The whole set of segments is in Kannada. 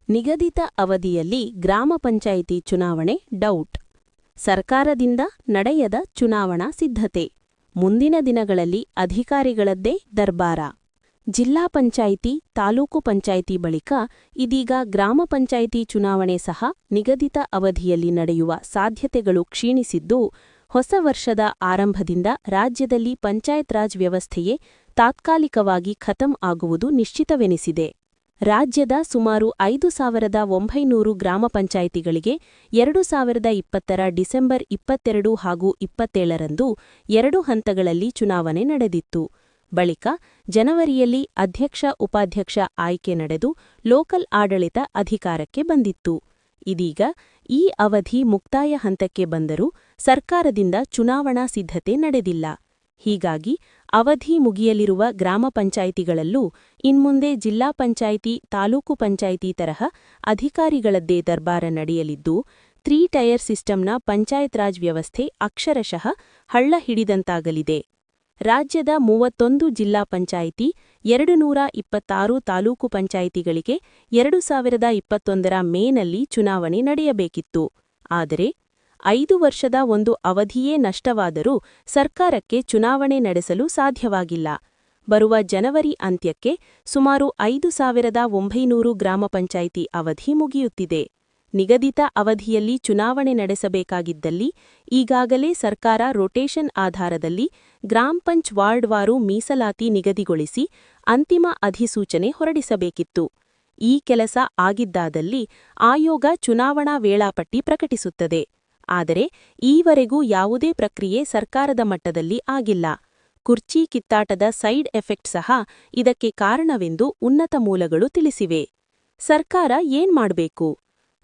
ನಿಗದಿತ ಅವಧಿಯಲ್ಲಿ ಗ್ರಾಮ ಪಂಚಾಯಿತಿ ಚುನಾವಣೆ ಡೌಟ್. ಸರ್ಕಾರದಿಂದ ನಡೆಯದ ಚುನಾವಣಾ ಸಿದ್ಧತೆ. ಮುಂದಿನ ದಿನಗಳಲ್ಲಿ ಅಧಿಕಾರಿಗಳದ್ದೇ ದರ್ಬಾರ. ಜಿಲ್ಲಾ ಪಂಚಾಯಿತಿ, ತಾಲೂಕು ಪಂಚಾಯಿತಿ ಬಳಿಕ ಇದೀಗ ಗ್ರಾಮ ಪಂಚಾಯಿತಿ ಚುನಾವಣೆ ಸಹ ನಿಗದಿತ ಅವಧಿಯಲ್ಲಿ ನಡೆಯುವ ಸಾಧ್ಯತೆಗಳು ಕ್ಷೀಣಿಸಿದ್ದು, ಹೊಸ ವರ್ಷದ ಆರಂಭದಿಂದ ರಾಜ್ಯದಲ್ಲಿ ಪಂಚಾಯತ್ ರಾಜ್ ವ್ಯವಸ್ಥೆಯೇ ತಾತ್ಕಾಲಿಕವಾಗಿ ಖತಂ ಆಗುವುದು ನಿಶ್ಚಿತವೆನಿಸಿದೆ. ರಾಜ್ಯದ ಸುಮಾರು 5,900 ಗ್ರಾಮ ಪಂಚಾಯಿತಿಗಳಿಗೆ 2020ರ ಡಿಸೆಂಬರ್ 22 ಹಾಗೂ 27ರಂದು 2 ಹಂತಗಳಲ್ಲಿ ಚುನಾವಣೆ ನಡೆದಿತ್ತು. ಬಳಿಕ ಜನವರಿಯಲ್ಲಿ ಅಧ್ಯಕ್ಷ, ಉಪಾಧ್ಯಕ್ಷ ಆಯ್ಕೆ ನಡೆದು ಲೋಕಲ್ ಆಡಳಿತ ಅಧಿಕಾರಕ್ಕೆ ಬಂದಿತ್ತು. ಇದೀಗ ಈ ಅವಧಿ ಮುಕ್ತಾಯ ಹಂತಕ್ಕೆ ಬಂದರೂ ಸರ್ಕಾರದಿಂದ ಚುನಾವಣಾ ಸಿದ್ಧತೆ ನಡೆದಿಲ್ಲ. ಹೀಗಾಗಿ ಅವಧಿ ಮುಗಿಯಲಿರುವ ಗ್ರಾಮ ಪಂಚಾಯಿತಿಗಳಲ್ಲೂ ಇನ್ಮುಂದೆ ಜಿಲ್ಲಾ ಪಂಚಾಯಿತಿ, ತಾಲೂಕು ಪಂಚಾಯಿತಿ ತರಹ ಅಧಿಕಾರಿಗಳದ್ದೇ ದರ್ಬಾರ ನಡೆಯಲಿದ್ದು, 3 ಟೈರ್ ಸಿಸ್ಟಂನ ಪಂಚಾಯತ್ ರಾಜ್ ವ್ಯವಸ್ಥೆ ಅಕ್ಷರಶಃ ಹಳ್ಳ ಹಿಡಿದಂತಾಗಲಿದೆ. ರಾಜ್ಯದ 31 ಜಿಲ್ಲಾ ಪಂಚಾಯಿತಿ, 226 ತಾಲೂಕು ಪಂಚಾಯಿತಿಗಳಿಗೆ 2021ರ ಮೇನಲ್ಲಿ ಚುನಾವಣೆ ನಡೆಯಬೇಕಿತ್ತು. ಆದರೆ 5 ವರ್ಷದ ಒಂದು ಅವಧಿಯೇ ನಷ್ಟವಾದರೂ ಸರ್ಕಾರಕ್ಕೆ ಚುನಾವಣೆ ನಡೆಸಲು ಸಾಧ್ಯವಾಗಿಲ್ಲ. ಬರುವ ಜನವರಿ ಅಂತ್ಯಕ್ಕೆ ಸುಮಾರು 5,900 ಗ್ರಾಮ ಪಂಚಾಯಿತಿ ಅವಧಿ ಮುಗಿಯುತ್ತಿದೆ. ನಿಗದಿತ ಅವಧಿಯಲ್ಲಿ ಚುನಾವಣೆ ನಡೆಸಬೇಕಾಗಿದ್ದಲ್ಲಿ ಈಗಾಗಲೇ ಸರ್ಕಾರ ರೊಟೇಷನ್ ಆಧಾರದಲ್ಲಿ ಗ್ರಾಮ ಪಂಚ್ ವಾರ್ಡ್ವಾರು ಮೀಸಲಾತಿ ನಿಗದಿಗೊಳಿಸಿ ಅಂತಿಮ ಅಧಿಸೂಚನೆ ಹೊರಡಿಸಬೇಕಿತ್ತು. ಈ ಕೆಲಸ ಆಗಿದ್ದಾದಲ್ಲಿ ಆಯೋಗ ಚುನಾವಣಾ ವೇಳಾಪಟ್ಟಿ ಪ್ರಕಟಿಸುತ್ತದೆ. ಆದರೆ ಈವರೆಗೂ ಯಾವುದೇ ಪ್ರಕ್ರಿಯೆ ಸರ್ಕಾರದ ಮಟ್ಟದಲ್ಲಿ ಆಗಿಲ್ಲ. ಕುರ್ಚಿ ಕಿತ್ತಾಟದ ಸೈಡ್ ಎಫೆಕ್ಟ್ ಸಹ ಇದಕ್ಕೆ ಕಾರಣವೆಂದು ಉನ್ನತ ಮೂಲಗಳು ತಿಳಿಸಿವೆ. ಸರ್ಕಾರ ಏನ್ ಮಾಡಬೇಕು?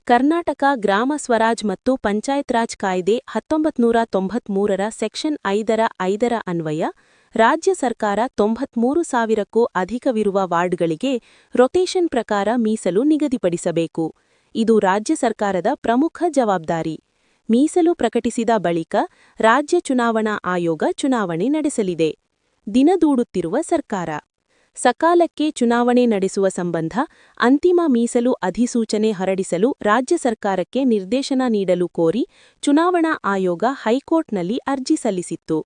ಕರ್ನಾಟಕ ಗ್ರಾಮ ಸ್ವರಾಜ್ ಮತ್ತು ಪಂಚಾಯತ್ ರಾಜ್ ಕಾಯ್ದೆ 1993ರ ಸೆಕ್ಷನ್ 5ರ ಅನ್ವಯ ರಾಜ್ಯ ಸರ್ಕಾರ 93,000ಕ್ಕೂ ಅಧಿಕವಿರುವ ವಾರ್ಡ್ಗಳಿಗೆ ರೊಟೇಷನ್ ಪ್ರಕಾರ ಮೀಸಲು ನಿಗದಿಪಡಿಸಬೇಕು. ಇದು ರಾಜ್ಯ ಸರ್ಕಾರದ ಪ್ರಮುಖ ಜವಾಬ್ದಾರಿ. ಮೀಸಲು ಪ್ರಕಟಿಸಿದ ಬಳಿಕ ರಾಜ್ಯ ಚುನಾವಣಾ ಆಯೋಗ ಚುನಾವಣೆ ನಡೆಸಲಿದೆ. ದಿನದೂಡುತ್ತಿರುವ ಸರ್ಕಾರ. ಸಕಾಲಕ್ಕೆ ಚುನಾವಣೆ ನಡೆಸುವ ಸಂಬಂಧ ಅಂತಿಮ ಮೀಸಲು ಅಧಿಸೂಚನೆ ಹೊರಡಿಸಲು ರಾಜ್ಯ ಸರ್ಕಾರಕ್ಕೆ ನಿರ್ದೇಶನ ನೀಡಲು ಕೋರಿ ಚುನಾವಣಾ ಆಯೋಗ ಹೈಕೋರ್ಟ್ನಲ್ಲಿ ಅರ್ಜಿ ಸಲ್ಲಿಸಿತ್ತು.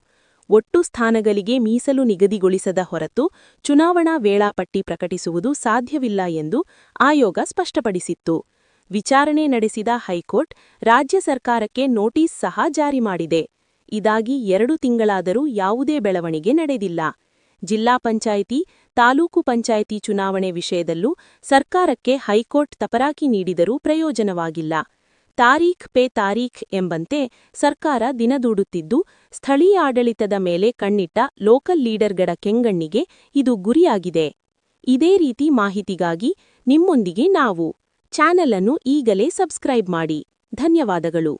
ಒಟ್ಟು ಸ್ಥಾನಗಳಿಗೆ ಮೀಸಲು ನಿಗದಿಗೊಳಿಸದ ಹೊರತು ಚುನಾವಣಾ ವೇಳಾಪಟ್ಟಿ ಪ್ರಕಟಿಸುವುದು ಸಾಧ್ಯವಿಲ್ಲ ಎಂದು ಆಯೋಗ ಸ್ಪಷ್ಟಪಡಿಸಿತ್ತು. ವಿಚಾರಣೆ ನಡೆಸಿದ ಹೈಕೋರ್ಟ್ ರಾಜ್ಯ ಸರ್ಕಾರಕ್ಕೆ ನೋಟಿಸ್ ಸಹ ಜಾರಿ ಮಾಡಿದೆ. ಇದಾಗಿ 2 ತಿಂಗಳಾದರೂ ಯಾವುದೇ ಬೆಳವಣಿಗೆ ನಡೆದಿಲ್ಲ. ಜಿಲ್ಲಾ ಪಂಚಾಯಿತಿ, ತಾಲೂಕು ಪಂಚಾಯಿತಿ ಚುನಾವಣೆ ವಿಷಯದಲ್ಲೂ ಸರ್ಕಾರಕ್ಕೆ ಹೈಕೋರ್ಟ್ ತಪರಾಕಿ ನೀಡಿದರೂ ಪ್ರಯೋಜನವಾಗಿಲ್ಲ. ತಾರೀಖ್ ಪೇ ತಾರೀಖ್ ಎಂಬಂತೆ ಸರ್ಕಾರ ದಿನದೂಡುತ್ತಿದ್ದು, ಸ್ಥಳೀಯ ಆಡಳಿತದ ಮೇಲೆ ಕಣ್ಣಿಟ್ಟ ಲೋಕಲ್ ಲೀಡರ್ಗಳ ಕೆಂಗಣ್ಣಿಗೆ ಇದು ಗುರಿಯಾಗಿದೆ. ಇದೇ ರೀತಿ ಮಾಹಿತಿಗಾಗಿ ನಿಮ್ಮೊಂದಿಗೆ ನಾವು ಚಾನೆಲ್ ಅನ್ನು ಈಗಲೇ ಸಬ್ಸ್ಕ್ರೈಬ್ ಮಾಡಿ. ಧನ್ಯವಾದಗಳು.